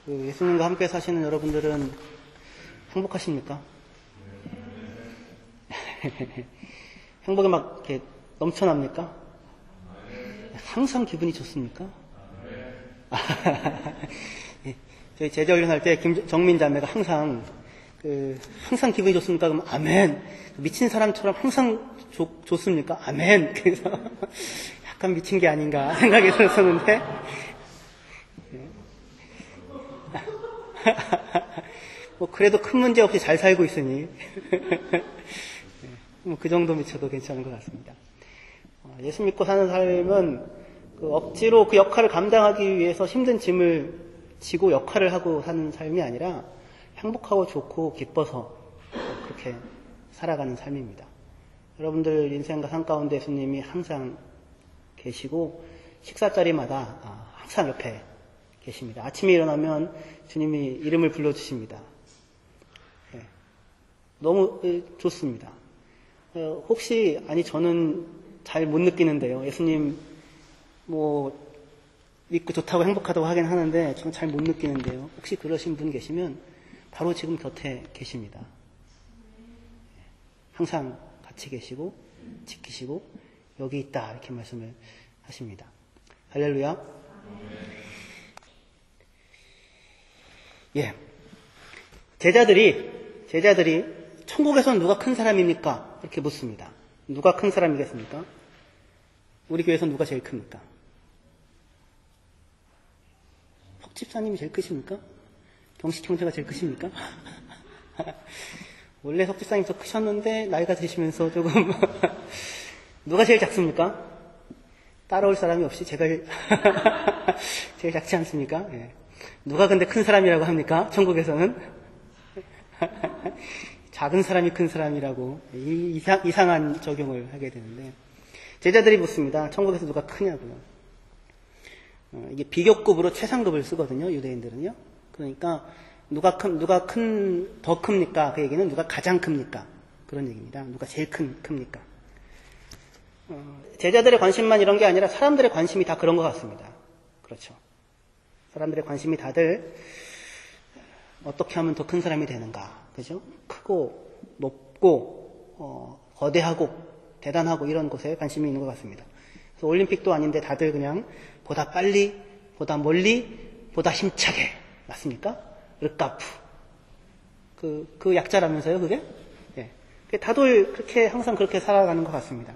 예수님과 함께 사시는 여러분들은 행복하십니까? 행복이 막 이렇게 넘쳐납니까? 항상 기분이 좋습니까? 저희 제자훈련 할 때 김정민 자매가 항상 항상 기분이 좋습니까? 그러면 아멘. 미친 사람처럼 항상 좋습니까? 아멘. 그래서 약간 미친 게 아닌가 생각이 들었었는데 뭐 그래도 큰 문제 없이 잘 살고 있으니 뭐 그 정도 미쳐도 괜찮은 것 같습니다. 예수 믿고 사는 삶은 억지로 그 역할을 감당하기 위해서 힘든 짐을 지고 역할을 하고 사는 삶이 아니라 행복하고 좋고 기뻐서 그렇게 살아가는 삶입니다. 여러분들 인생과 삶 가운데 예수님이 항상 계시고 식사 자리마다 항상 옆에 계십니다. 아침에 일어나면 주님이 이름을 불러주십니다. 네. 너무 좋습니다. 혹시 저는 잘 못 느끼는데요. 예수님 믿고 좋다고 행복하다고 하긴 하는데 저는 잘 못 느끼는데요. 혹시 그러신 분 계시면 바로 지금 곁에 계십니다. 항상 같이 계시고 지키시고 여기 있다 이렇게 말씀을 하십니다. 할렐루야. 예. 제자들이 천국에서는 누가 큰 사람입니까? 이렇게 묻습니다. 누가 큰 사람이겠습니까? 우리 교회에서 누가 제일 큽니까? 석집사님이 제일 크십니까? 경식 형제가 제일 크십니까? 원래 석집사님 더 크셨는데 나이가 드시면서 조금 누가 제일 작습니까? 따라올 사람이 없이 제가 제일 작지 않습니까? 예. 누가 근데 큰 사람이라고 합니까? 천국에서는 작은 사람이 큰 사람이라고 이상한 적용을 하게 되는데 제자들이 묻습니다. 천국에서 누가 크냐고요. 이게 비교급으로 최상급을 쓰거든요. 유대인들은요. 그러니까 누가 더 큽니까? 그 얘기는 누가 가장 큽니까? 그런 얘기입니다. 누가 제일 큽니까? 제자들의 관심만 이런 게 아니라 사람들의 관심이 다 그런 것 같습니다. 그렇죠. 사람들의 관심이 다들 어떻게 하면 더 큰 사람이 되는가, 그죠? 크고 높고 거대하고 대단하고 이런 곳에 관심이 있는 것 같습니다. 그래서 올림픽도 아닌데 다들 그냥 보다 빨리, 보다 멀리, 보다 힘차게, 맞습니까? 르카프. 그 약자라면서요, 그게? 예. 다들 항상 그렇게 살아가는 것 같습니다.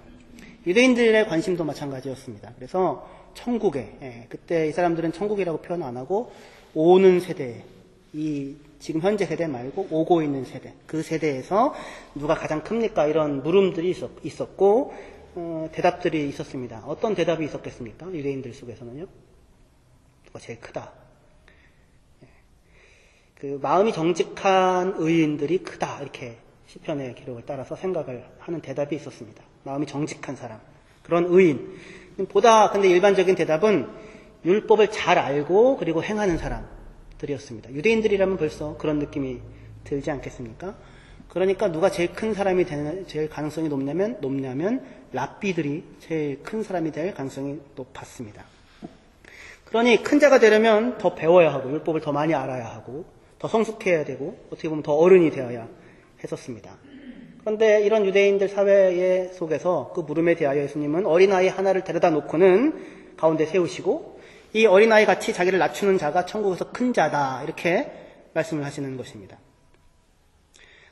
유대인들의 관심도 마찬가지였습니다. 그래서 천국에, 그때 이 사람들은 천국이라고 표현 안 하고 오는 세대, 지금 현재 세대 말고 오고 있는 세대, 그 세대에서 누가 가장 큽니까? 이런 물음들이 있었고 대답들이 있었습니다. 어떤 대답이 있었겠습니까? 유대인들 속에서는요. 누가 제일 크다. 마음이 정직한 의인들이 크다. 이렇게 시편의 기록을 따라서 생각을 하는 대답이 있었습니다. 마음이 정직한 사람, 그런 의인. 근데 일반적인 대답은 율법을 잘 알고 그리고 행하는 사람들이었습니다. 유대인들이라면 벌써 그런 느낌이 들지 않겠습니까? 그러니까 누가 제일 큰 사람이 되는, 제일 가능성이 높냐면 랍비들이 제일 큰 사람이 될 가능성이 높았습니다. 그러니 큰 자가 되려면 더 배워야 하고 율법을 더 많이 알아야 하고 더 성숙해야 되고 어떻게 보면 더 어른이 되어야 했었습니다. 그런데 이런 유대인들 사회 속에서 그 물음에 대하여 예수님은 어린아이 하나를 데려다 놓고는 가운데 세우시고 이 어린아이 같이 자기를 낮추는 자가 천국에서 큰 자다 이렇게 말씀을 하시는 것입니다.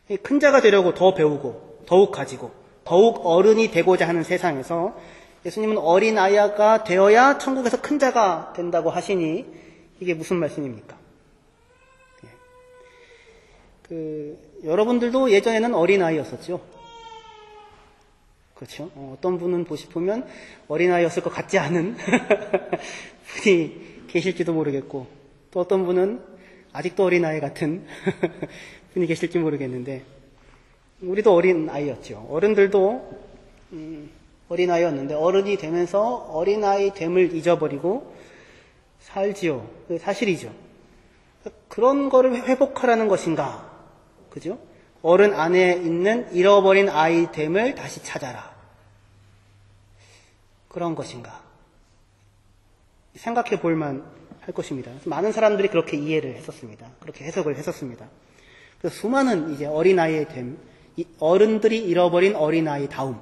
이 큰 자가 되려고 더 배우고 더욱 가지고 더욱 어른이 되고자 하는 세상에서 예수님은 어린아이가 되어야 천국에서 큰 자가 된다고 하시니 이게 무슨 말씀입니까? 여러분들도 예전에는 어린아이였었죠. 그렇죠. 어떤 분은 보면 어린아이였을 것 같지 않은 분이 계실지도 모르겠고 또 어떤 분은 아직도 어린아이 같은 분이 계실지 모르겠는데 우리도 어린아이였죠. 어른들도 어린아이였는데 어른이 되면서 어린아이 됨을 잊어버리고 살지요. 사실이죠. 그런 거를 회복하라는 것인가? 그죠? 어른 안에 있는 잃어버린 아이됨을 다시 찾아라. 그런 것인가? 생각해 볼만 할 할 것입니다. 그래서 많은 사람들이 그렇게 이해를 했었습니다. 그렇게 해석을 했었습니다. 그래서 수많은 이제 어린아이의 됨, 어른들이 잃어버린 어린아이 다움.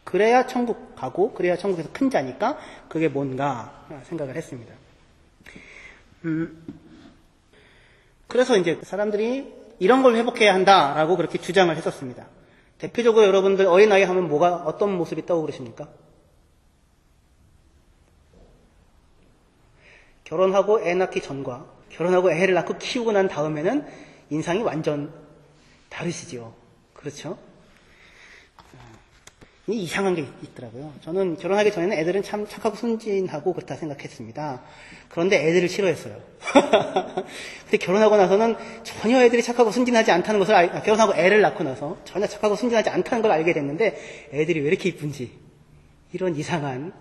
그래야 천국 가고, 그래야 천국에서 큰 자니까 그게 뭔가 생각을 했습니다. 그래서 이제 사람들이 이런 걸 회복해야 한다라고 그렇게 주장을 했었습니다. 대표적으로 여러분들 어린아이 하면 어떤 모습이 떠오르십니까? 결혼하고 애 낳기 전과 결혼하고 애를 낳고 키우고 난 다음에는 인상이 완전 다르시죠. 그렇죠? 이상한 게 있더라고요. 저는 결혼하기 전에는 애들은 참 착하고 순진하고 그렇다 생각했습니다. 그런데 애들을 싫어했어요. 근데 결혼하고 나서는 전혀 애들이 착하고 순진하지 않다는 것을 결혼하고 애를 낳고 나서 전혀 착하고 순진하지 않다는 걸 알게 됐는데 애들이 왜 이렇게 이쁜지 이런 이상한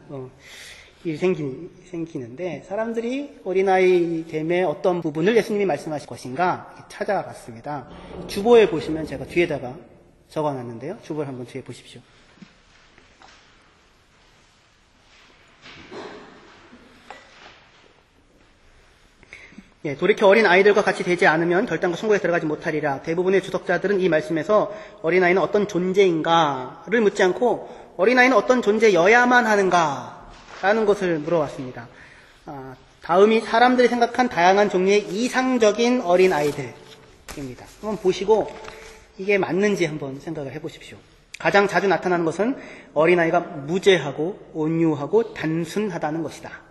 일이 생기는데 사람들이 어린아이 됨의 어떤 부분을 예수님이 말씀하실 것인가 찾아봤습니다. 주보에 보시면 제가 뒤에다가 적어놨는데요. 주보를 한번 뒤에 보십시오. 예, 돌이켜 어린 아이들과 같이 되지 않으면 결단과 천국에 들어가지 못하리라. 대부분의 주석자들은 이 말씀에서 어린아이는 어떤 존재인가를 묻지 않고 어린아이는 어떤 존재여야만 하는가라는 것을 물어왔습니다. 다음이 사람들이 생각한 다양한 종류의 이상적인 어린아이들입니다. 한번 보시고 이게 맞는지 한번 생각을 해보십시오. 가장 자주 나타나는 것은 어린아이가 무죄하고 온유하고 단순하다는 것이다.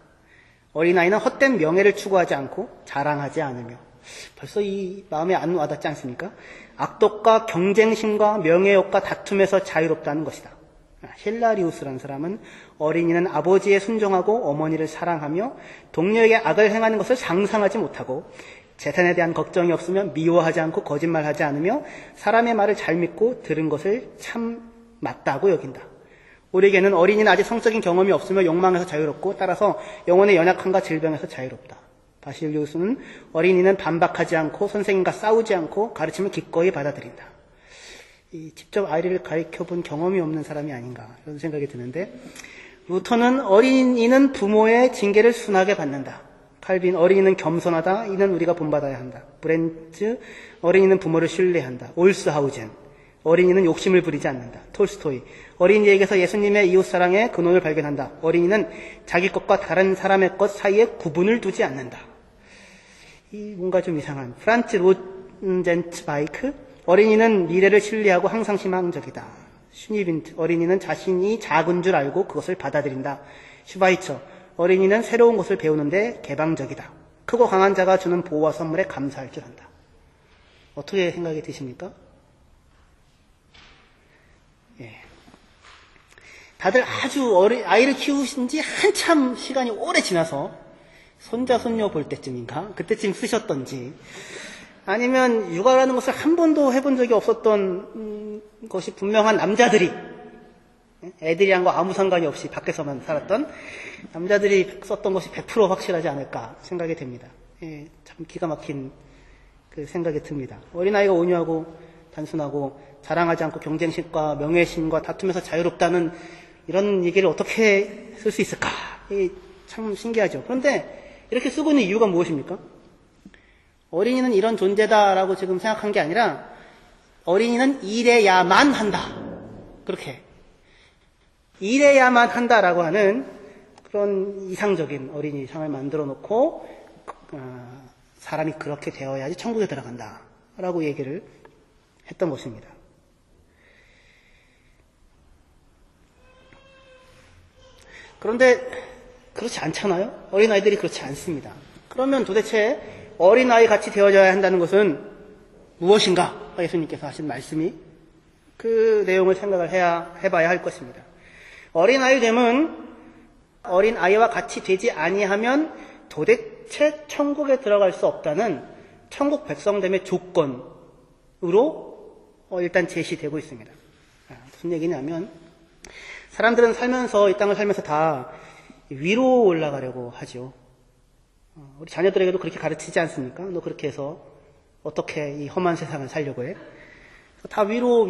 어린아이는 헛된 명예를 추구하지 않고 자랑하지 않으며 벌써 이 마음에 안 와닿지 않습니까? 악독과 경쟁심과 명예욕과 다툼에서 자유롭다는 것이다. 힐라리우스라는 사람은 어린이는 아버지에 순종하고 어머니를 사랑하며 동료에게 악을 행하는 것을 상상하지 못하고 재산에 대한 걱정이 없으며 미워하지 않고 거짓말하지 않으며 사람의 말을 잘 믿고 들은 것을 참 맞다고 여긴다. 우리에게는 어린이는 아직 성적인 경험이 없으며 욕망에서 자유롭고 따라서 영혼의 연약함과 질병에서 자유롭다. 바실리우스는 어린이는 반박하지 않고 선생님과 싸우지 않고 가르침을 기꺼이 받아들인다. 직접 아이를 가르쳐본 경험이 없는 사람이 아닌가 이런 생각이 드는데 루터는 어린이는 부모의 징계를 순하게 받는다. 칼빈 어린이는 겸손하다. 이는 우리가 본받아야 한다. 브렌츠 어린이는 부모를 신뢰한다. 올스하우젠 어린이는 욕심을 부리지 않는다. 톨스토이 어린이에게서 예수님의 이웃사랑의 근원을 발견한다. 어린이는 자기 것과 다른 사람의 것 사이에 구분을 두지 않는다. 이 뭔가 좀 이상한 프란츠 로젠츠바이크 어린이는 미래를 신뢰하고 항상 희망적이다. 슈니빈트 어린이는 자신이 작은 줄 알고 그것을 받아들인다. 슈바이처 어린이는 새로운 것을 배우는데 개방적이다. 크고 강한 자가 주는 보호와 선물에 감사할 줄 안다. 어떻게 생각이 드십니까? 예. 다들 아주 아이를 키우신 지 한참 시간이 오래 지나서 손자, 손녀 볼 때쯤인가? 그때쯤 쓰셨던지 아니면 육아라는 것을 한 번도 해본 적이 없었던 것이 분명한 남자들이 애들이란 거 아무 상관이 없이 밖에서만 살았던 남자들이 썼던 것이 100% 확실하지 않을까 생각이 됩니다. 예, 참 기가 막힌 그 생각이 듭니다. 어린아이가 온유하고 단순하고 자랑하지 않고 경쟁심과 명예심과 다툼에서 자유롭다는 이런 얘기를 어떻게 쓸 수 있을까? 참 신기하죠. 그런데 이렇게 쓰고 있는 이유가 무엇입니까? 어린이는 이런 존재다라고 지금 생각한 게 아니라 어린이는 이래야만 한다. 그렇게 이래야만 한다라고 하는 그런 이상적인 어린이 상을 만들어 놓고 사람이 그렇게 되어야지 천국에 들어간다라고 얘기를 했던 것입니다. 그런데 그렇지 않잖아요? 어린아이들이 그렇지 않습니다. 그러면 도대체 어린아이 같이 되어져야 한다는 것은 무엇인가? 예수님께서 하신 말씀이 그 내용을 생각을 해봐야 할 것입니다. 어린아이 됨은 어린아이와 같이 되지 아니하면 도대체 천국에 들어갈 수 없다는 천국 백성됨의 조건으로 일단 제시되고 있습니다. 무슨 얘기냐면 사람들은 살면서 이 땅을 살면서 다 위로 올라가려고 하죠. 우리 자녀들에게도 그렇게 가르치지 않습니까? 너 그렇게 해서 어떻게 이 험한 세상을 살려고 해? 다 위로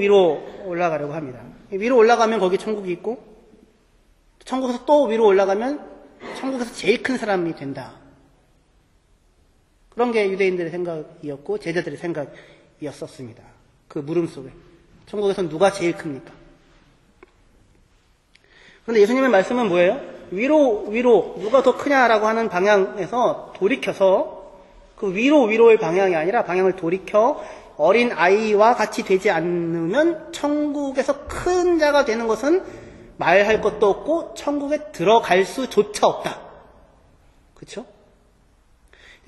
올라가려고 합니다. 위로 올라가면 거기 천국이 있고 천국에서 또 위로 올라가면 천국에서 제일 큰 사람이 된다. 그런 게 유대인들의 생각이었고 제자들의 생각이었었습니다. 그 물음 속에. 천국에서는 누가 제일 큽니까? 그런데 예수님의 말씀은 뭐예요? 위로, 누가 더 크냐라고 하는 방향에서 돌이켜서 그 위로의 방향이 아니라 방향을 돌이켜 어린 아이와 같이 되지 않으면 천국에서 큰 자가 되는 것은 말할 것도 없고 천국에 들어갈 수조차 없다. 그렇죠?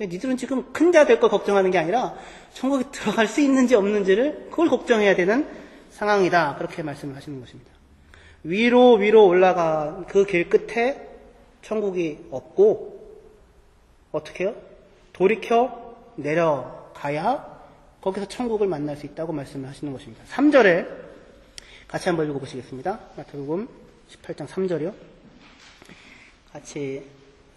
니들은 지금 큰 자 될 걸 걱정하는 게 아니라 천국에 들어갈 수 있는지 없는지를 그걸 걱정해야 되는 상황이다. 그렇게 말씀을 하시는 것입니다. 위로 올라가 그 길 끝에 천국이 없고 어떻게 해요? 돌이켜 내려가야 거기서 천국을 만날 수 있다고 말씀을 하시는 것입니다. 3절에 같이 한번 읽어보시겠습니다. 마태복음 18장 3절이요. 같이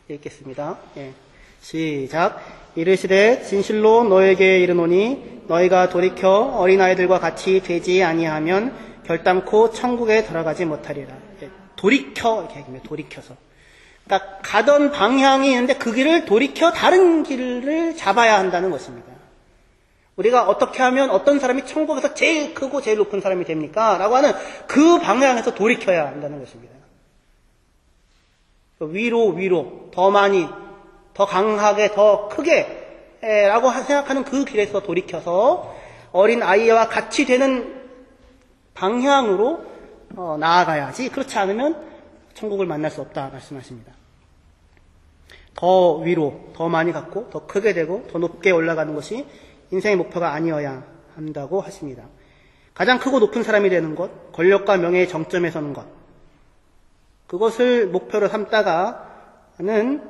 읽겠습니다. 예. 시작. 이르시되 진실로 너에게 이르노니 너희가 돌이켜 어린아이들과 같이 되지 아니하면 결단코 천국에 들어가지 못하리라. 예. 돌이켜 이렇게 얘기합니다. 돌이켜서. 그러니까 가던 방향이 있는데 그 길을 돌이켜 다른 길을 잡아야 한다는 것입니다. 우리가 어떻게 하면 어떤 사람이 천국에서 제일 크고 제일 높은 사람이 됩니까? 라고 하는 그 방향에서 돌이켜야 한다는 것입니다. 위로, 더 많이, 더 강하게, 더 크게 라고 생각하는 그 길에서 돌이켜서 어린 아이와 같이 되는 방향으로 나아가야지. 그렇지 않으면 천국을 만날 수 없다 말씀하십니다. 더 위로, 더 많이 갖고 더 크게 되고 더 높게 올라가는 것이 인생의 목표가 아니어야 한다고 하십니다. 가장 크고 높은 사람이 되는 것, 권력과 명예의 정점에 서는 것, 그것을 목표로 삼다가는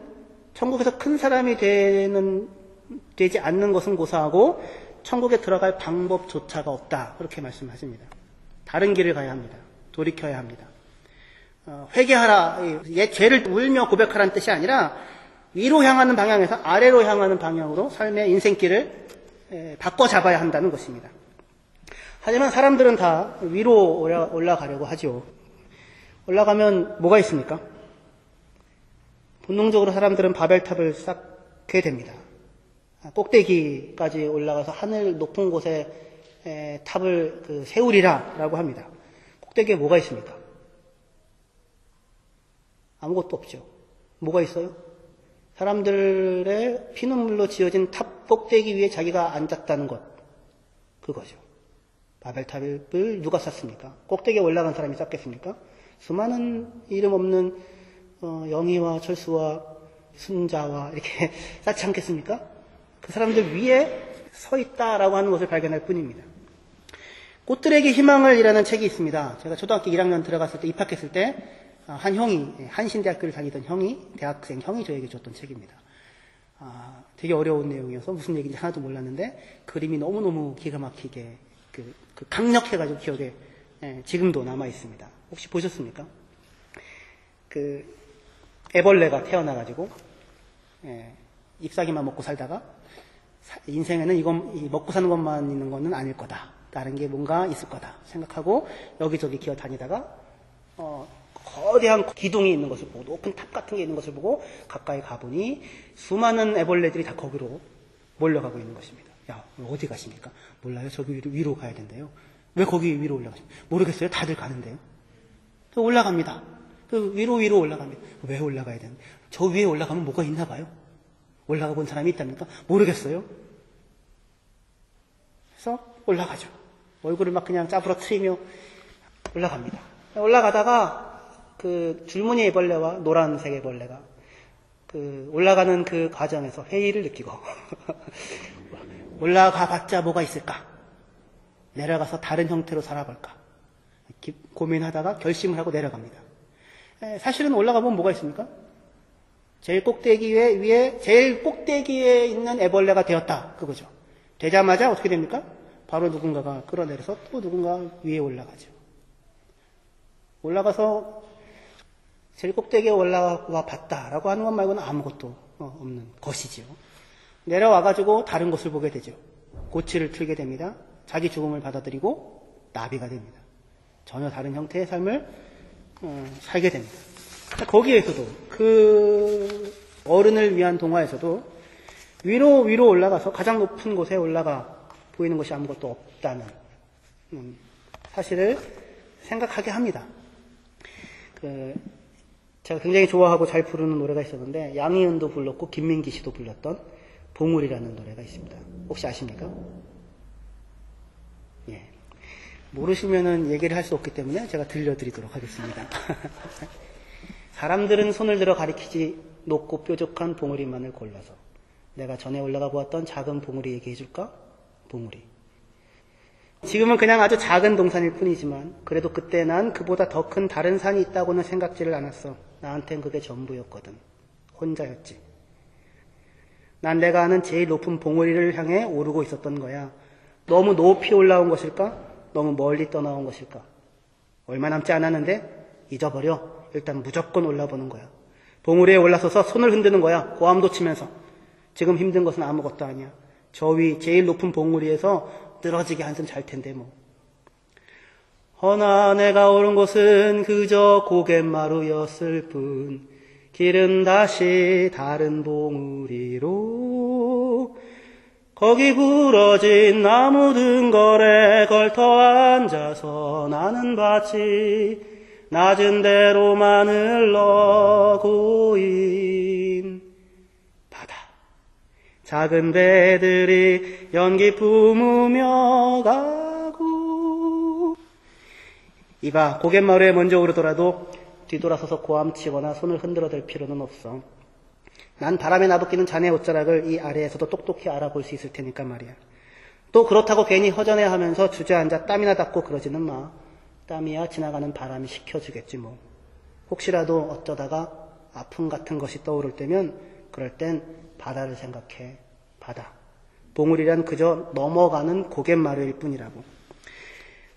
천국에서 큰 사람이 되지 않는 것은 고사하고 천국에 들어갈 방법조차가 없다. 그렇게 말씀하십니다. 다른 길을 가야 합니다. 돌이켜야 합니다. 회개하라, 옛 죄를 울며 고백하라는 뜻이 아니라 위로 향하는 방향에서 아래로 향하는 방향으로 삶의 인생길을 바꿔 잡아야 한다는 것입니다. 하지만 사람들은 다 위로 올라가려고 하죠. 올라가면 뭐가 있습니까? 본능적으로 사람들은 바벨탑을 쌓게 됩니다. 꼭대기까지 올라가서 하늘 높은 곳에 탑을 세우리라 라고 합니다. 꼭대기에 뭐가 있습니까? 아무것도 없죠. 뭐가 있어요? 사람들의 피눈물로 지어진 탑 꼭대기 위에 자기가 앉았다는 것. 그거죠. 바벨탑을 누가 쌓습니까? 꼭대기에 올라간 사람이 쌓겠습니까? 수많은 이름 없는 영희와 철수와 순자와 이렇게 쌓지 않겠습니까? 그 사람들 위에 서 있다라고 하는 것을 발견할 뿐입니다. 꽃들에게 희망을이라는 책이 있습니다. 제가 초등학교 1학년 들어갔을 때 입학했을 때 한 형이, 한신대학교를 다니던 대학생 형이 저에게 줬던 책입니다. 되게 어려운 내용이어서 무슨 얘기인지 하나도 몰랐는데 그림이 너무너무 기가 막히게 강력해가지고 기억에 지금도 남아 있습니다. 혹시 보셨습니까? 애벌레가 태어나가지고 잎사귀만 먹고 살다가 인생에는 이 먹고 사는 것만 있는 거는 아닐 거다. 다른 게 뭔가 있을 거다 생각하고 여기저기 기어 다니다가 거대한 기둥이 있는 것을 보고 높은 탑 같은 게 있는 것을 보고 가까이 가보니 수많은 애벌레들이 다 거기로 몰려가고 있는 것입니다. 야, 어디 가십니까? 몰라요. 저기 위로 가야 된대요. 왜 거기 위로 올라가십니까? 모르겠어요. 다들 가는데요. 올라갑니다. 위로 올라갑니다. 왜 올라가야 되는데? 저 위에 올라가면 뭐가 있나 봐요. 올라가 본 사람이 있답니까? 모르겠어요. 그래서 올라가죠. 얼굴을 막 그냥 짜부러 트이며 올라갑니다. 올라가다가 줄무늬 애벌레와 노란색 애벌레가 올라가는 그 과정에서 회의를 느끼고 올라가 봤자 뭐가 있을까? 내려가서 다른 형태로 살아볼까? 고민하다가 결심을 하고 내려갑니다. 사실은 올라가보면 뭐가 있습니까? 제일 꼭대기에 제일 꼭대기에 있는 애벌레가 되었다. 그거죠. 되자마자 어떻게 됩니까? 바로 누군가가 끌어내려서 또 누군가 위에 올라가죠. 올라가서 제일 꼭대기에 올라와 봤다라고 하는 것 말고는 아무것도 없는 것이지요. 내려와가지고 다른 것을 보게 되죠. 고치를 틀게 됩니다. 자기 죽음을 받아들이고 나비가 됩니다. 전혀 다른 형태의 삶을 살게 됩니다. 거기에서도 그 어른을 위한 동화에서도 위로 올라가서 가장 높은 곳에 올라가 보이는 것이 아무것도 없다는 사실을 생각하게 합니다. 제가 굉장히 좋아하고 잘 부르는 노래가 있었는데 양희은도 불렀고 김민기 씨도 불렀던 봉우리라는 노래가 있습니다. 혹시 아십니까? 예. 모르시면은 얘기를 할 수 없기 때문에 제가 들려드리도록 하겠습니다. 사람들은 손을 들어 가리키지 높고 뾰족한 봉우리만을 골라서 내가 전에 올라가 보았던 작은 봉우리 얘기해 줄까? 봉우리. 지금은 그냥 아주 작은 동산일 뿐이지만 그래도 그때 난 그보다 더 큰 다른 산이 있다고는 생각지를 않았어. 나한텐 그게 전부였거든. 혼자였지. 난 내가 아는 제일 높은 봉우리를 향해 오르고 있었던 거야. 너무 높이 올라온 것일까? 너무 멀리 떠나온 것일까? 얼마 남지 않았는데 잊어버려. 일단 무조건 올라보는 거야. 봉우리에 올라서서 손을 흔드는 거야. 고함도 치면서. 지금 힘든 것은 아무것도 아니야. 저 위 제일 높은 봉우리에서 늘어지게 한숨 잘 텐데 뭐. 허나 내가 오른 곳은 그저 고갯마루였을 뿐 길은 다시 다른 봉우리로 거기 부러진 나무 등걸에 걸터 앉아서 나는 봤지 낮은 데로만 흘러 고인 바다. 작은 배들이 연기 뿜으며 가고. 이봐, 고갯마루에 먼저 오르더라도 뒤돌아서서 고함치거나 손을 흔들어댈 필요는 없어. 난 바람에 나부끼는 자네 옷자락을 이 아래에서도 똑똑히 알아볼 수 있을 테니까 말이야. 또 그렇다고 괜히 허전해하면서 주저앉아 땀이나 닦고 그러지는 마. 땀이야 지나가는 바람이 식혀주겠지 뭐. 혹시라도 어쩌다가 아픔 같은 것이 떠오를 때면 그럴 땐 바다를 생각해. 바다. 봉우리란 그저 넘어가는 고갯마루일 뿐이라고.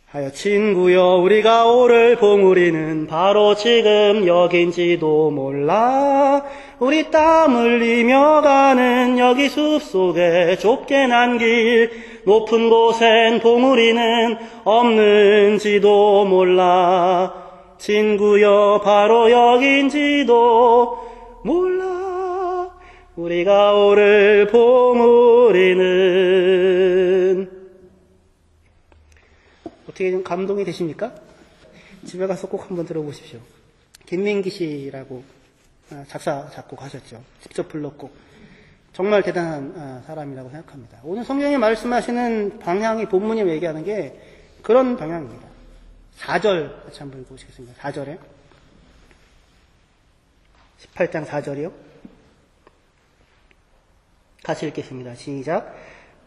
하여 친구여 우리가 오를 봉우리는 바로 지금 여긴지도 몰라. 우리 땀 흘리며 가는 여기 숲속에 좁게 난 길 높은 곳엔 봉우리는 없는지도 몰라. 친구여 바로 여긴지도 몰라. 우리가 오를 봉우리는. 어떻게 좀 감동이 되십니까? 집에 가서 꼭 한번 들어보십시오. 김민기 씨라고 작사, 작곡하셨죠. 직접 불렀고 정말 대단한 사람이라고 생각합니다. 오늘 성경이 말씀하시는 방향이 본문이 얘기하는 게 그런 방향입니다. 4절 같이 한번 읽어보시겠습니다. 4절에 18장 4절이요. 같이 읽겠습니다. 시작.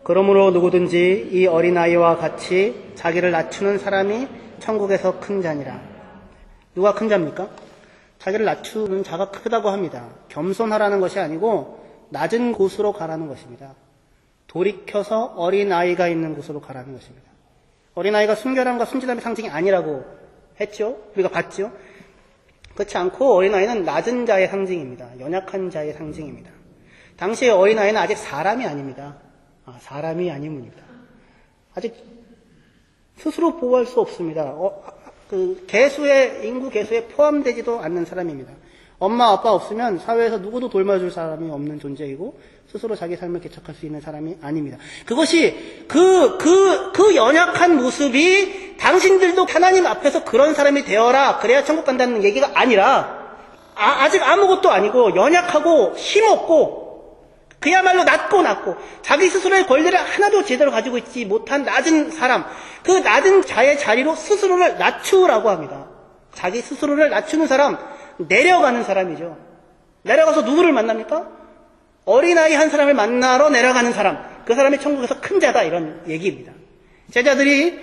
그러므로 누구든지 이 어린아이와 같이 자기를 낮추는 사람이 천국에서 큰 자니라. 누가 큰 자입니까? 자기를 낮추는 자가 크다고 합니다. 겸손하라는 것이 아니고 낮은 곳으로 가라는 것입니다. 돌이켜서 어린아이가 있는 곳으로 가라는 것입니다. 어린아이가 순결함과 순진함의 상징이 아니라고 했죠. 우리가 봤죠. 그렇지 않고 어린아이는 낮은 자의 상징입니다. 연약한 자의 상징입니다. 당시의 어린아이는 아직 사람이 아닙니다. 사람이 아님입니다. 아직 스스로 보호할 수 없습니다. 인구 개수에 포함되지도 않는 사람입니다. 엄마, 아빠 없으면 사회에서 누구도 돌봐줄 사람이 없는 존재이고 스스로 자기 삶을 개척할 수 있는 사람이 아닙니다. 그것이 그 연약한 모습이 당신들도 하나님 앞에서 그런 사람이 되어라. 그래야 천국 간다는 얘기가 아니라 아직 아무것도 아니고 연약하고 힘없고 그야말로 낮고 자기 스스로의 권리를 하나도 제대로 가지고 있지 못한 낮은 사람, 그 낮은 자의 자리로 스스로를 낮추라고 합니다. 자기 스스로를 낮추는 사람, 내려가는 사람이죠. 내려가서 누구를 만납니까? 어린아이 한 사람을 만나러 내려가는 사람, 그 사람이 천국에서 큰 자다, 이런 얘기입니다. 제자들이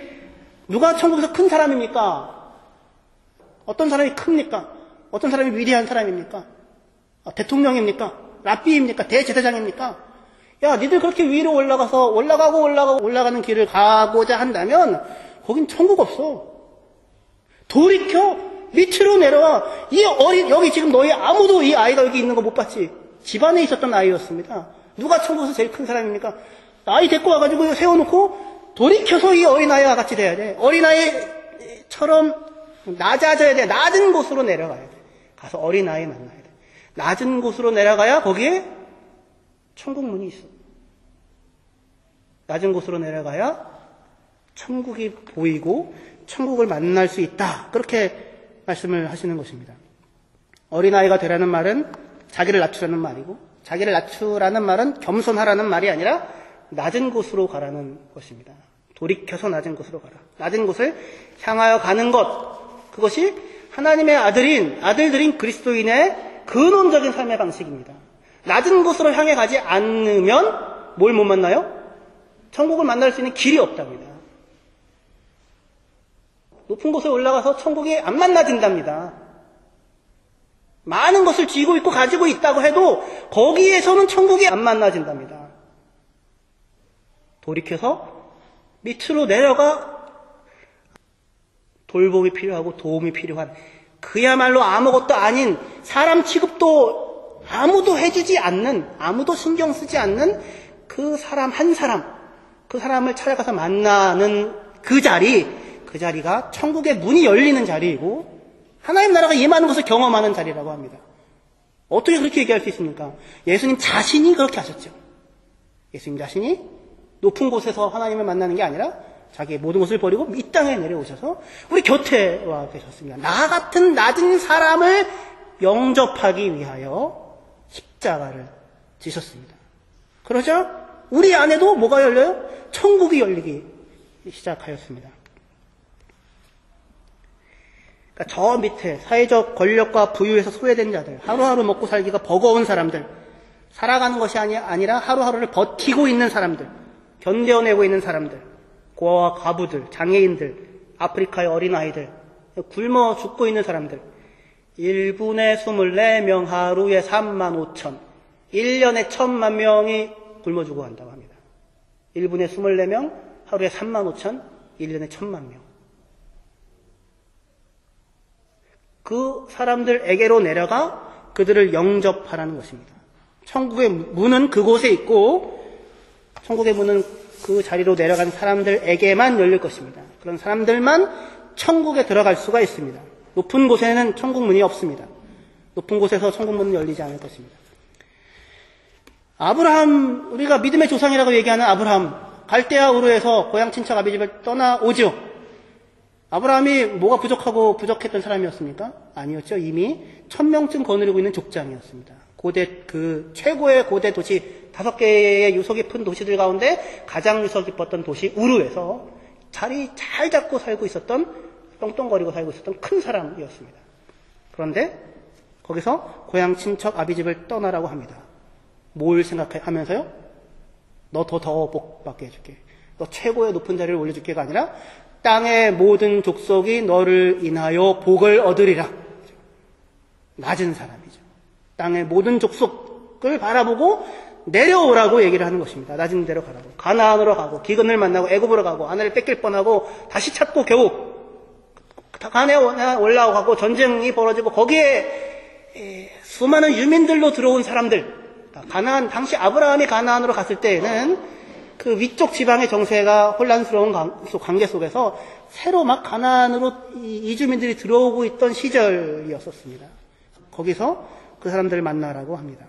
누가 천국에서 큰 사람입니까? 어떤 사람이 큽니까? 어떤 사람이 위대한 사람입니까? 대통령입니까? 랍비입니까? 대제사장입니까? 야, 니들 그렇게 위로 올라가는 길을 가고자 한다면 거긴 천국 없어. 돌이켜 밑으로 내려와. 여기 지금 너희 아무도 이 아이가 여기 있는 거 못 봤지? 집안에 있었던 아이였습니다. 누가 천국에서 제일 큰 사람입니까? 아이 데리고 와가지고 세워놓고 돌이켜서 이 어린아이와 같이 돼야 돼. 어린아이처럼 낮아져야 돼. 낮은 곳으로 내려가야 돼. 가서 어린아이 만나야 돼. 낮은 곳으로 내려가야 거기에 천국 문이 있어. 낮은 곳으로 내려가야 천국이 보이고 천국을 만날 수 있다. 그렇게 말씀을 하시는 것입니다. 어린아이가 되라는 말은 자기를 낮추라는 말이고, 자기를 낮추라는 말은 겸손하라는 말이 아니라 낮은 곳으로 가라는 것입니다. 돌이켜서 낮은 곳으로 가라. 낮은 곳을 향하여 가는 것, 그것이 하나님의 아들들인 그리스도인의 근원적인 삶의 방식입니다. 낮은 곳으로 향해 가지 않으면 뭘 못 만나요? 천국을 만날 수 있는 길이 없답니다. 높은 곳에 올라가서 천국이 안 만나진답니다. 많은 것을 쥐고 있고 가지고 있다고 해도 거기에서는 천국이 안 만나진답니다. 돌이켜서 밑으로 내려가 돌봄이 필요하고 도움이 필요한, 그야말로 아무것도 아닌, 사람 취급도 아무도 해주지 않는, 아무도 신경 쓰지 않는 그 사람 한 사람, 그 사람을 찾아가서 만나는 그 자리가 천국의 문이 열리는 자리이고 하나님 나라가 임하는 것을 경험하는 자리라고 합니다. 어떻게 그렇게 얘기할 수 있습니까? 예수님 자신이 그렇게 하셨죠. 예수님 자신이 높은 곳에서 하나님을 만나는 게 아니라 자기의 모든 것을 버리고 이 땅에 내려오셔서 우리 곁에 와 계셨습니다. 나 같은 낮은 사람을 영접하기 위하여 십자가를 지셨습니다. 그러자 우리 안에도 뭐가 열려요? 천국이 열리기 시작하였습니다. 그러니까 저 밑에 사회적 권력과 부유에서 소외된 자들, 하루하루 먹고 살기가 버거운 사람들, 살아가는 것이 아니라 하루하루를 버티고 있는 사람들, 견뎌내고 있는 사람들, 고아와 과부들, 장애인들, 아프리카의 어린아이들, 굶어 죽고 있는 사람들, 1분에 24명, 하루에 35,000, 1년에 1,000만 명이 굶어 죽어 간다고 합니다. 1분에 24명, 하루에 35,000, 1년에 1,000만 명. 그 사람들에게로 내려가 그들을 영접하라는 것입니다. 천국의 문은 그곳에 있고 천국의 문은 그 자리로 내려간 사람들에게만 열릴 것입니다. 그런 사람들만 천국에 들어갈 수가 있습니다. 높은 곳에는 천국 문이 없습니다. 높은 곳에서 천국 문은 열리지 않을 것입니다. 아브라함, 우리가 믿음의 조상이라고 얘기하는 아브라함, 갈대아 우르에서 고향 친척 아비집을 떠나오죠. 아브라함이 뭐가 부족했던 사람이었습니까? 아니었죠. 이미 1,000명쯤 거느리고 있는 족장이었습니다. 최고의 고대 도시, 5개의 유서 깊은 도시들 가운데 가장 유서 깊었던 도시 우르에서 자리 잘 잡고 살고 있었던, 떵떵거리고 살고 있었던 큰 사람이었습니다. 그런데 거기서 고향 친척 아비집을 떠나라고 합니다. 뭘 생각하면서요? 너 더 복받게 해줄게. 너 최고의 높은 자리를 올려줄게가 아니라 땅의 모든 족속이 너를 인하여 복을 얻으리라. 낮은 사람이죠. 땅의 모든 족속을 바라보고 내려오라고 얘기를 하는 것입니다. 낮은 데로 가라고. 가나안으로 가고 기근을 만나고 애굽으로 가고 아내를 뺏길 뻔하고 다시 찾고 겨우 가나안에 올라가고 전쟁이 벌어지고 거기에 수많은 유민들로 들어온 사람들. 가나안, 당시 아브라함이 가나안으로 갔을 때에는 그 위쪽 지방의 정세가 혼란스러운 관계 속에서 새로 막 가나안으로 이주민들이 들어오고 있던 시절이었었습니다. 거기서 그 사람들을 만나라고 합니다.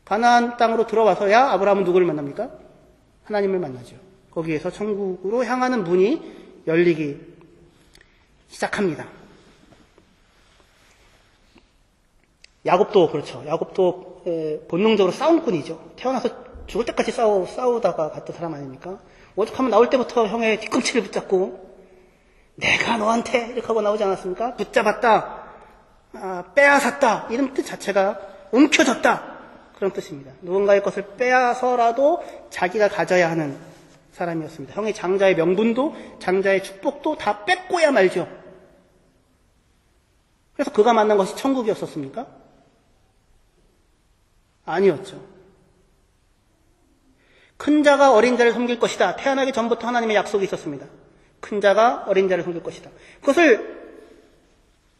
가나안 땅으로 들어와서야 아브라함은 누구를 만납니까? 하나님을 만나죠. 거기에서 천국으로 향하는 문이 열리기 시작합니다. 야곱도 그렇죠. 야곱도 본능적으로 싸움꾼이죠. 태어나서 죽을 때까지 싸우다가 갔던 사람 아닙니까? 오죽하면 나올 때부터 형의 뒤꿈치를 붙잡고 내가 너한테 이렇게 하고 나오지 않았습니까? 붙잡았다, 빼앗았다, 이런 뜻 자체가 움켜졌다, 그런 뜻입니다. 누군가의 것을 빼앗아서라도 자기가 가져야 하는 사람이었습니다. 형의 장자의 명분도 장자의 축복도 다 뺏고야 말죠. 그래서 그가 만난 것이 천국이었었습니까? 아니었죠. 큰 자가 어린 자를 섬길 것이다. 태어나기 전부터 하나님의 약속이 있었습니다. 큰 자가 어린 자를 섬길 것이다. 그것을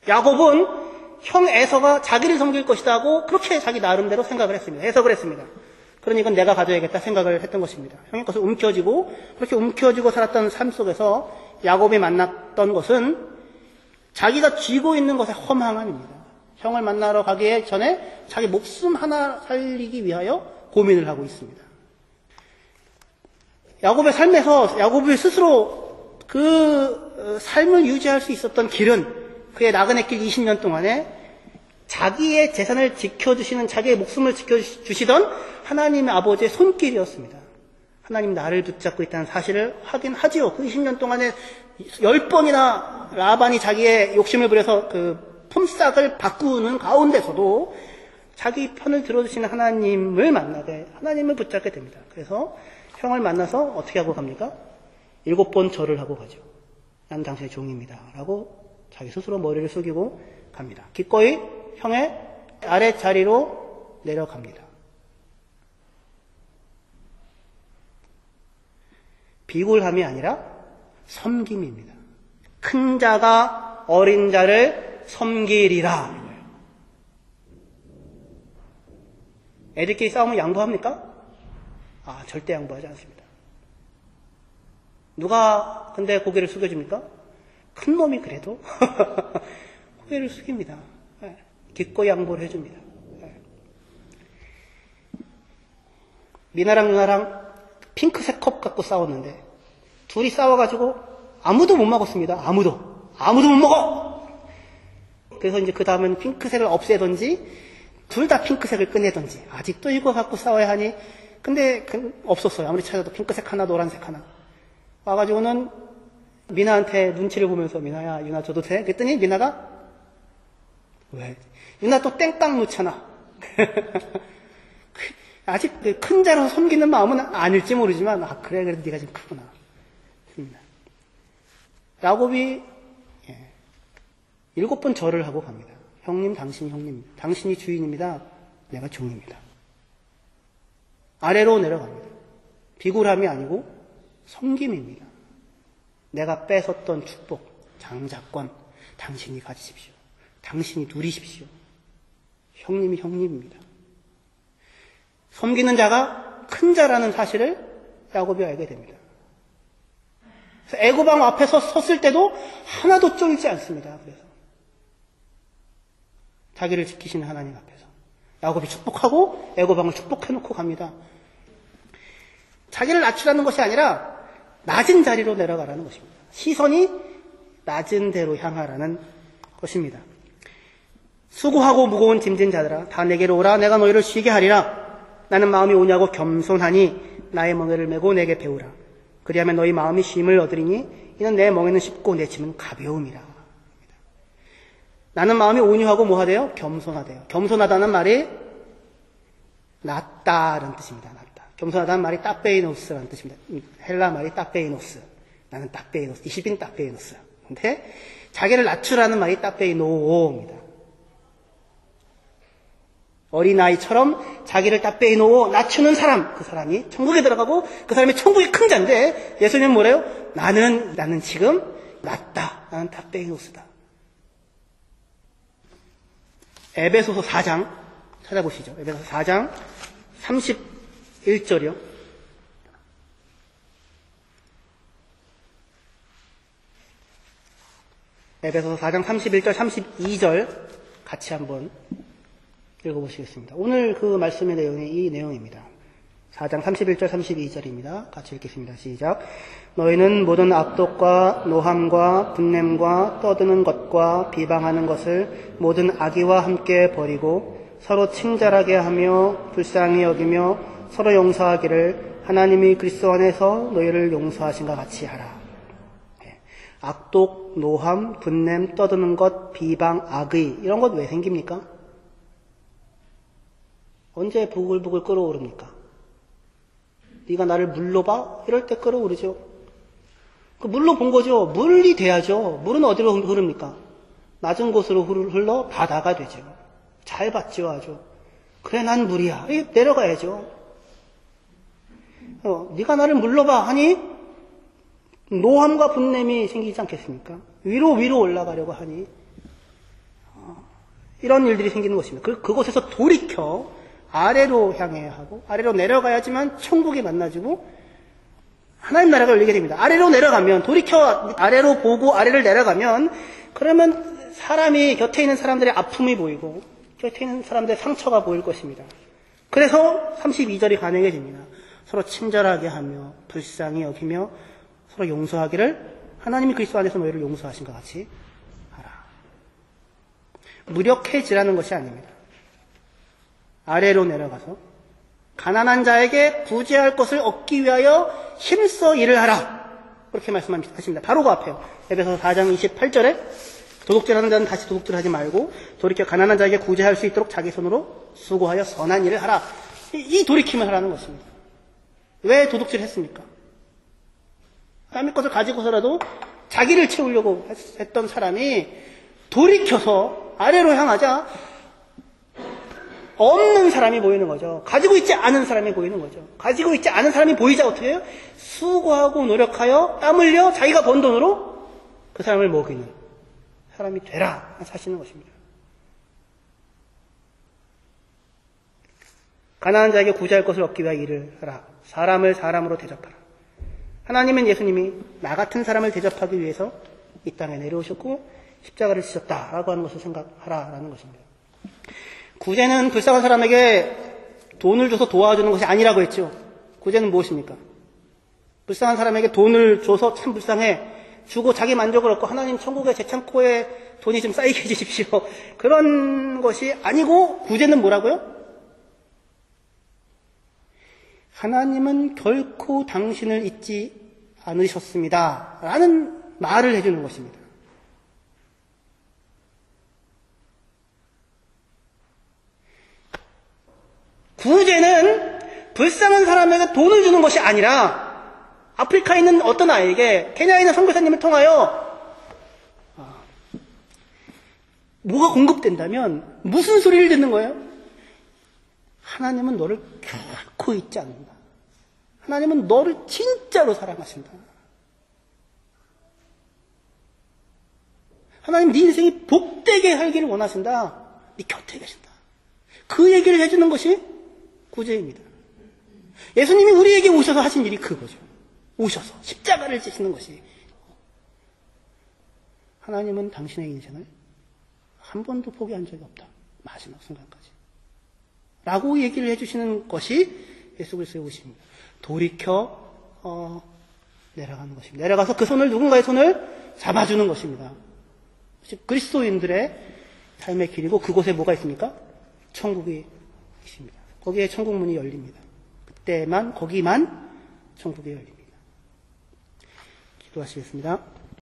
야곱은 형 에서가 자기를 섬길 것이다 하고 그렇게 자기 나름대로 생각을 했습니다. 해석을 했습니다. 그러니 이건 내가 가져야겠다 생각을 했던 것입니다. 형의 것을 움켜쥐고 그렇게 움켜쥐고 살았던 삶 속에서 야곱이 만났던 것은 자기가 쥐고 있는 것의 허망함입니다. 형을 만나러 가기 전에 자기 목숨 하나 살리기 위하여 고민을 하고 있습니다. 야곱의 삶에서 야곱이 스스로 그 삶을 유지할 수 있었던 길은 그의 나그네 길 20년 동안에 자기의 재산을 지켜주시는, 자기의 목숨을 지켜주시던 하나님의 아버지의 손길이었습니다. 하나님 나를 붙잡고 있다는 사실을 확인하지요. 그 20년 동안에 10번이나 라반이 자기의 욕심을 부려서 그 품삯을 바꾸는 가운데서도 자기 편을 들어주시는 하나님을 만나게, 하나님을 붙잡게 됩니다. 그래서 형을 만나서 어떻게 하고 갑니까? 7번 절을 하고 가죠. 난 당신의 종입니다. 라고 자기 스스로 머리를 숙이고 갑니다. 기꺼이 형의 아랫자리로 내려갑니다. 비굴함이 아니라 섬김입니다. 큰 자가 어린 자를 섬기리라. 애들끼리 싸우면 양보합니까? 절대 양보하지 않습니다. 누가 근데 고개를 숙여줍니까? 큰 놈이 그래도 고개를 숙입니다. 기꺼이 양보를 해줍니다. 미나랑 누나랑 핑크색 컵 갖고 싸웠는데 둘이 싸워가지고 아무도 못 먹었습니다. 아무도 못 먹어! 그래서 이제 그 다음은 핑크색을 없애던지 둘 다 핑크색을 꺼내던지 아직도 이거 갖고 싸워야 하니 근데 없었어요. 아무리 찾아도 핑크색 하나 노란색 하나 와가지고는 미나한테 눈치를 보면서 미나야 유나 줘도 돼? 그랬더니 미나가 왜? 유나 또 땡깡 놓잖아. 아직 큰 자로 섬기는 마음은 아닐지 모르지만 그래 그래도 네가 좀 크구나. 야곱이 7번 절을 하고 갑니다. 형님 당신이 형님입니다. 당신이 주인입니다. 내가 종입니다. 아래로 내려갑니다. 비굴함이 아니고 섬김입니다. 내가 뺏었던 축복, 장자권 당신이 가지십시오. 당신이 누리십시오. 형님이 형님입니다. 섬기는 자가 큰 자라는 사실을 야곱이 알게 됩니다. 애고방 앞에서 섰을 때도 하나도 쫄지 않습니다. 그래서 자기를 지키시는 하나님 앞에서 야곱이 축복하고 애고방을 축복해놓고 갑니다. 자기를 낮추라는 것이 아니라 낮은 자리로 내려가라는 것입니다. 시선이 낮은 데로 향하라는 것입니다. 수고하고 무거운 짐진 자들아 다 내게로 오라. 내가 너희를 쉬게 하리라. 나는 마음이 오냐고 겸손하니 나의 멍에를 메고 내게 배우라. 그리하면 너희 마음이 쉼을 얻으리니 이는 내 멍에는 쉽고 내 짐은 가벼움이라. 나는 마음이 온유하고 뭐하대요? 겸손하대요. 겸손하다는 말이 낮다라는 뜻입니다. 낮다. 겸손하다는 말이 따페이노스라는 뜻입니다. 헬라 말이 따페이노스. 나는 따페이노스. 이시빈 따페이노스. 근데 자기를 낮추라는 말이 따페이노입니다. 어린아이처럼 자기를 다 빼놓고 낮추는 사람, 그 사람이 천국에 들어가고 그 사람이 천국이 큰 자인데 예수님은 뭐래요? 나는 지금 낮다. 나는 다 빼놓으다. 에베소서 4장 찾아보시죠. 에베소서 4장 31절이요. 에베소서 4장 31절, 32절 같이 한번 읽어보시겠습니다. 오늘 그 말씀의 내용이 이 내용입니다. 4장 31절 32절입니다. 같이 읽겠습니다. 시작. 너희는 모든 악독과 노함과 분냄과 떠드는 것과 비방하는 것을 모든 악의와 함께 버리고 서로 친절하게 하며 불쌍히 여기며 서로 용서하기를 하나님이 그리스도 안에서 너희를 용서하신 것 같이 하라. 악독, 노함, 분냄, 떠드는 것, 비방, 악의 이런 것 왜 생깁니까? 언제 부글부글 끓어오릅니까? 네가 나를 물러봐? 이럴 때 끓어오르죠. 그 물로 본 거죠. 물이 돼야죠. 물은 어디로 흐릅니까? 낮은 곳으로 흘러 바다가 되죠. 잘 봤죠, 아주. 그래, 난 물이야. 내려가야죠. 네가 나를 물러봐 하니 노함과 분냄이 생기지 않겠습니까? 위로 올라가려고 하니 이런 일들이 생기는 것입니다. 그곳에서 돌이켜 아래로 향해야 하고 아래로 내려가야지만 천국이 만나지고 하나님 나라가 열리게 됩니다. 아래로 내려가면, 돌이켜 아래로 보고 아래를 내려가면, 그러면 사람이, 곁에 있는 사람들의 아픔이 보이고, 곁에 있는 사람들의 상처가 보일 것입니다. 그래서 32절이 가능해집니다. 서로 친절하게 하며, 불쌍히 여기며, 서로 용서하기를 하나님이 그리스도 안에서 너희를 용서하신 것 같이 하라. 무력해지라는 것이 아닙니다. 아래로 내려가서 가난한 자에게 구제할 것을 얻기 위하여 힘써 일을 하라. 그렇게 말씀하십니다. 바로 그 앞에요. 에베소서 4장 28절에 도둑질하는 자는 다시 도둑질하지 말고 돌이켜 가난한 자에게 구제할 수 있도록 자기 손으로 수고하여 선한 일을 하라. 이 돌이킴을 하라는 것입니다. 왜 도둑질했습니까? 남의 것을 가지고서라도 자기를 채우려고 했던 사람이 돌이켜서 아래로 향하자 없는 사람이 보이는 거죠. 가지고 있지 않은 사람이 보이는 거죠. 가지고 있지 않은 사람이 보이자 어떻게 해요? 수고하고 노력하여 땀 흘려 자기가 번 돈으로 그 사람을 먹이는 사람이 되라 하시는 것입니다. 가난한 자에게 구제할 것을 얻기 위하여 일을 하라. 사람을 사람으로 대접하라. 하나님은 예수님이 나 같은 사람을 대접하기 위해서 이 땅에 내려오셨고 십자가를 지셨다라고 하는 것을 생각하라라는 것입니다. 구제는 불쌍한 사람에게 돈을 줘서 도와주는 것이 아니라고 했죠. 구제는 무엇입니까? 불쌍한 사람에게 돈을 줘서 참 불쌍해 주고 자기 만족을 얻고 하나님 천국의 제 창고에 돈이 좀 쌓이게 해주십시오. 그런 것이 아니고 구제는 뭐라고요? 하나님은 결코 당신을 잊지 않으셨습니다. 라는 말을 해주는 것입니다. 구제는 불쌍한 사람에게 돈을 주는 것이 아니라 아프리카에 있는 어떤 아이에게 케냐에 있는 선교사님을 통하여 뭐가 공급된다면 무슨 소리를 듣는 거예요? 하나님은 너를 결코 잊지 않는다. 하나님은 너를 진짜로 사랑하신다. 하나님 네 인생이 복되게 살기를 원하신다. 네 곁에 계신다. 그 얘기를 해주는 것이 구제입니다. 예수님이 우리에게 오셔서 하신 일이 그거죠. 오셔서 십자가를 지시는 것이. 하나님은 당신의 인생을 한 번도 포기한 적이 없다. 마지막 순간까지. 라고 얘기를 해주시는 것이 예수 그리스도의 오십니다. 돌이켜 내려가는 것입니다. 내려가서 그 손을 누군가의 손을 잡아주는 것입니다. 그리스도인들의 삶의 길이고 그곳에 뭐가 있습니까? 천국이 있습니다. 거기에 천국 문이 열립니다. 그때만 거기만 천국이 열립니다. 기도하시겠습니다.